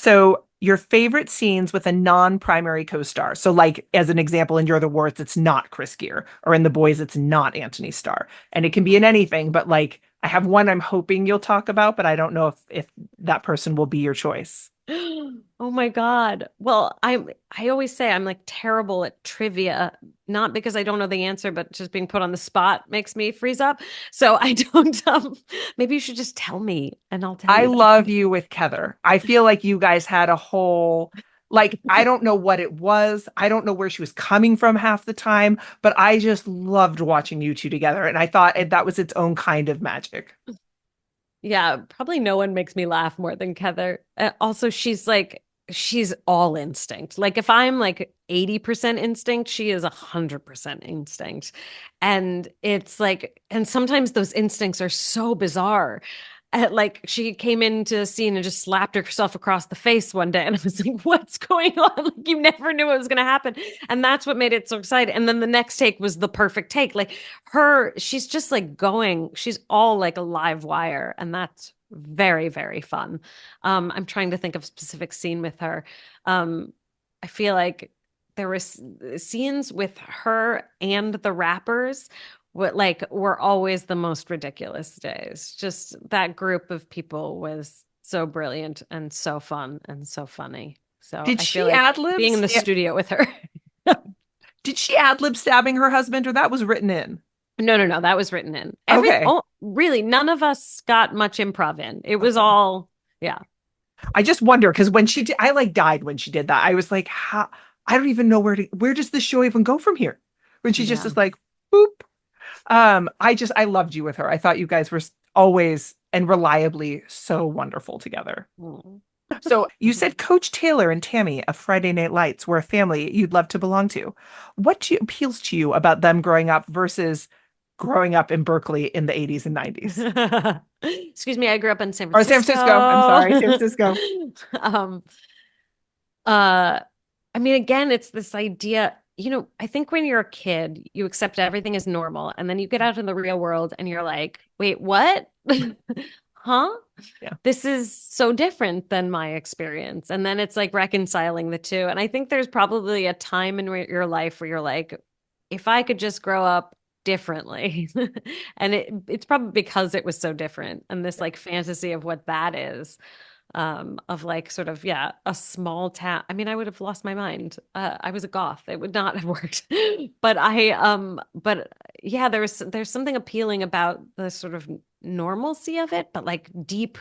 So your favorite scenes with a non-primary co-star. So like as an example, in You're the Worst, it's not Chris Gere, or in The Boys, it's not Anthony Starr. And it can be in anything, but like I have one I'm hoping you'll talk about, but I don't know if that person will be your choice. Oh my God. Well, I always say I'm like terrible at trivia, not because I don't know the answer, but just being put on the spot makes me freeze up. So I don't maybe you should just tell me and I'll tell I you. love you with Heather. I feel like you guys had a whole, like, I don't know what it was. I don't know where she was coming from half the time, but I just loved watching you two together. And I thought that was its own kind of magic. Yeah, probably no one makes me laugh more than Heather. Also, she's all instinct. Like if I'm like 80% instinct, she is 100% instinct. And it's like, and sometimes those instincts are so bizarre. Like she came into the scene and just slapped herself across the face one day. And I was like, what's going on? Like you never knew it was going to happen. And that's what made it so exciting. And then the next take was the perfect take. Like she's just like she's all like a live wire. And that's very, very fun. I'm trying to think of a specific scene with her. I feel like there was scenes with her and the rappers what like were always the most ridiculous days. Just that group of people was so brilliant and so fun and so funny. So Did I feel she like ad being in libs? the studio with her. Did she ad lib stabbing her husband, or that was written in? No, no, no, that was written in. Okay. Oh, really, none of us got much improv in. It was all, yeah, I just wonder because when she did, I like died when she did that. I was like, how? I don't even know where does this show even go from here? When she just yeah. is like, boop. I loved you with her. I thought you guys were always and reliably so wonderful together. Mm. So you said Coach Taylor and Tammy of Friday Night Lights were a family you'd love to belong to. Appeals to you about them growing up versus growing up in Berkeley in the 80s and 90s? Excuse me, I grew up in San Or San Francisco. Francisco. I'm sorry, San Francisco. um, uh, I mean, again, it's this idea, I think when you're a kid, you accept everything as normal, and then you get out in the real world and you're like, wait, what? Huh? Yeah. This is so different than my experience. And then it's like reconciling the two. And I think there's probably a time in your life where you're like, if I could just grow up differently. And it's probably because it was so different. And this like fantasy of what that is, of like sort of, yeah, a small town. I mean, I would have lost my mind. I was a goth. It would not have worked. But yeah, there's something appealing about the sort of normalcy of it, but like deep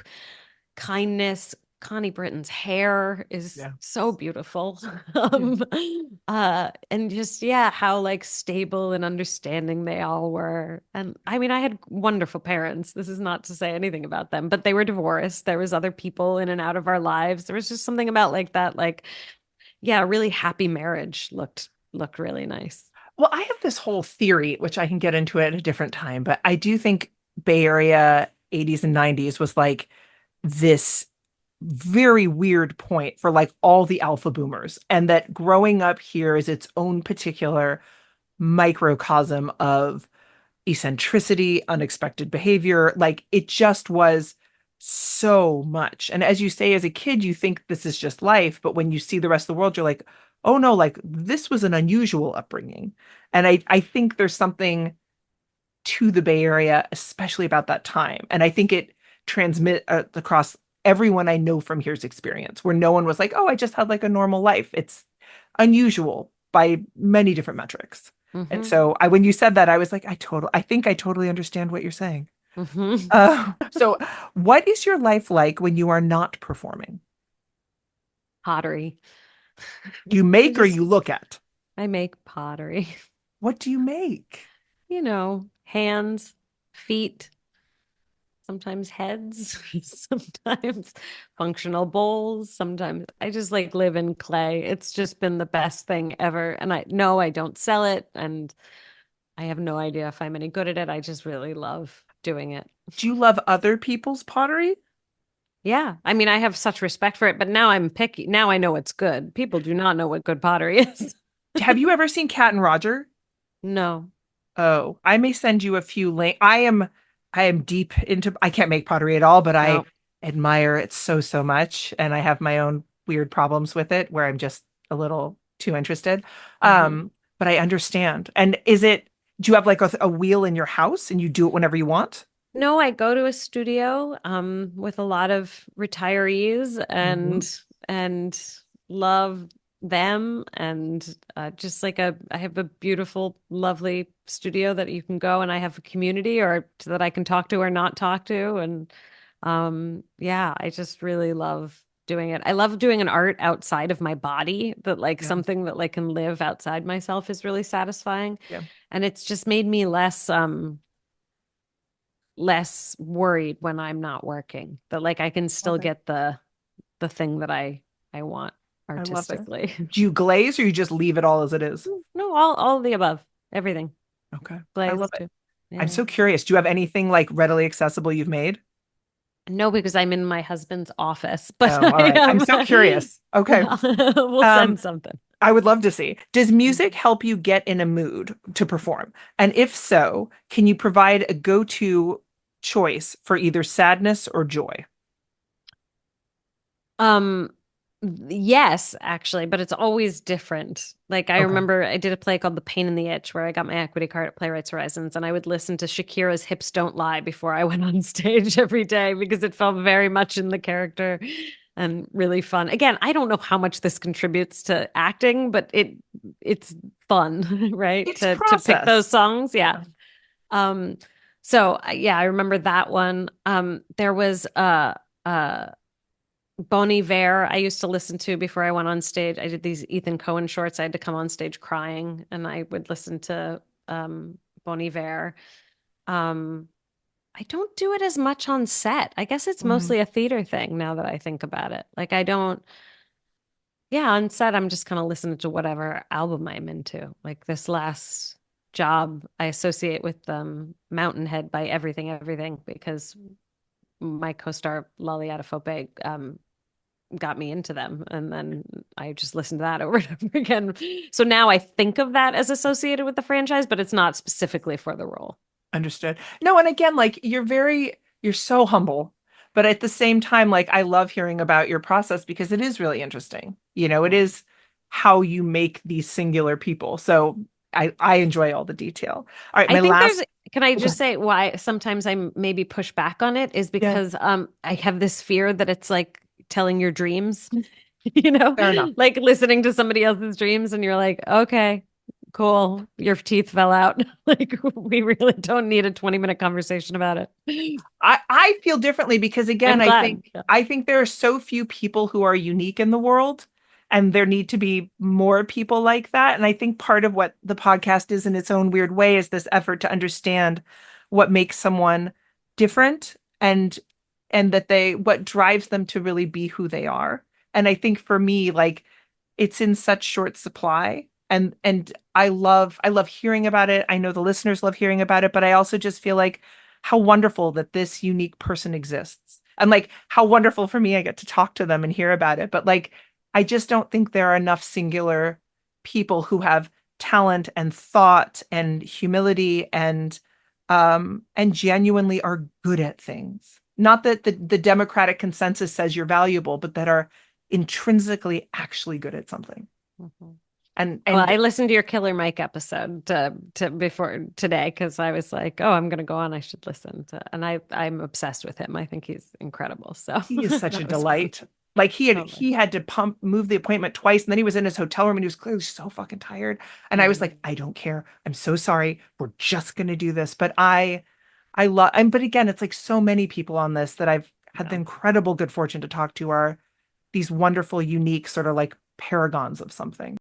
kindness. Connie Britton's hair is Yeah. so beautiful. Yeah. And just, yeah, how like stable and understanding they all were. And I mean, I had wonderful parents. This is not to say anything about them, but they were divorced. There was other people in and out of our lives. There was just something about like that, like, yeah, a really happy marriage looked really nice. Well, I have this whole theory, which I can get into at a different time, but I do think Bay Area 80s and 90s was like this very weird point for like all the alpha boomers, and that growing up here is its own particular microcosm of eccentricity, unexpected behavior. Like it just was so much. And as you say, as a kid, you think this is just life. But when you see the rest of the world, you're like, oh no, like this was an unusual upbringing. And I think there's something to the Bay Area, especially about that time. And I think it transmit across everyone I know from here's experience, where no one was like, oh, I just had like a normal life. It's unusual by many different metrics. And Hmm. so when you said that, I was like, I think I totally understand what you're saying. Hmm. So what is your life like when you are not performing? Pottery. Do you I make or just, you look at? I make pottery. What do you make? Hands, feet, sometimes heads, sometimes functional bowls. Sometimes I just like live in clay. It's just been the best thing ever. And I know I don't sell it and I have no idea if I'm any good at it. I just really love doing it. Do you love other people's pottery? Yeah. I mean, I have such respect for it, but now I'm picky. Now I know it's good. People do not know what good pottery is. Have you ever seen Cat and Roger? No. Oh, I may send you a few links. I am deep into I can't make pottery at all, but I No. admire it so much. And I have my own weird problems with it where I'm just a little too interested. Mhm. But I understand. And do you have like a wheel in your house and you do it whenever you want? No, I go to a studio with a lot of retirees Hmm. and love them and just like I have a beautiful, lovely studio that you can go and I have a community or that I can talk to or not talk to and yeah, I just really love doing it. I love doing an art outside of my body that like Yeah. something that like can live outside myself is really satisfying. Yeah. And it's just made me less worried when I'm not working. That like I can still Love it. get the thing that I want I love it. artistically. Do you glaze or you just leave it all as it is? No, all of the above. Everything. Okay. I love Glaze it. too. I'm Yeah. so curious. Do you have anything like readily accessible you've made? No, because I'm in my husband's office, but Oh, all I right. I'm am so curious. Okay. we'll Um, send something. I would love to see. Does music Mhm. help you get in a mood to perform? And if so, can you provide a go-to choice for either sadness or joy? Um, yes, actually, but it's always different. Like I Okay. remember I did a play called The Pain and the Itch where I got my equity card at Playwrights Horizons and I would listen to Shakira's Hips Don't Lie before I went on stage every day because it felt very much in the character and really fun. Again, I don't know how much this contributes to acting, but it's fun, right? It's To pick those process. songs. Yeah. Yeah. Um so yeah, I remember that one. There was uh Bon Iver I used to listen to before I went on stage. I did these Ethan Cohen shorts. I had to come on stage crying, and I would listen to Bon Iver. Um, I don't do it as much on set. I guess it's Mhm. mostly a theater thing now that I think about it. Like I don't, yeah, on set I'm just kind of listening to whatever album I'm into. Like this last job I associate with Mountainhead by Everything Everything because my co-star Lolly Adefope got me into them. And then I just listened to that over and over again. So now I think of that as associated with the franchise, but it's not specifically for the role. Understood. No, and again, like you're so humble, but at the same time, like I love hearing about your process because it is really interesting. It Yeah. is how you make these singular people. So I enjoy all the detail. All right, I my think last. can I Okay. just say why sometimes I maybe push back on it is Yeah, because I have this fear that it's like telling your dreams, you know, fair enough. like listening to somebody else's dreams and you're like, okay, cool, your teeth fell out. Like we really don't need a 20-minute conversation about it. I feel differently because again, I'm I glad. think Yeah. I think there are so few people who are unique in the world, and there need to be more people like that. And I think part of what the podcast is in its own weird way is this effort to understand what makes someone different and that they what drives them to really be who they are. And I think for me, like it's in such short supply. And I love hearing about it. I know the listeners love hearing about it, but I also just feel like how wonderful that this unique person exists. And like how wonderful for me I get to talk to them and hear about it. But like I just don't think there are enough singular people who have talent and thought and humility and genuinely are good at things. Not that the democratic consensus says you're valuable, but that are intrinsically actually good at something. Mhm. And Well, and I listened to your Killer Mike episode to before today because I was like, oh, I'm gonna go on. I should listen to, and I'm obsessed with him. I think he's incredible. So he is such a that was fun. delight. Like he had Totally. he had to move the appointment twice, and then he was in his hotel room and he was clearly so fucking tired. And I was Mm, like, I don't care. I'm so sorry. We're just gonna do this. But I love and but again, it's like so many people on this that I've had the yeah. incredible good fortune to talk to are these wonderful, unique, sort of like paragons of something.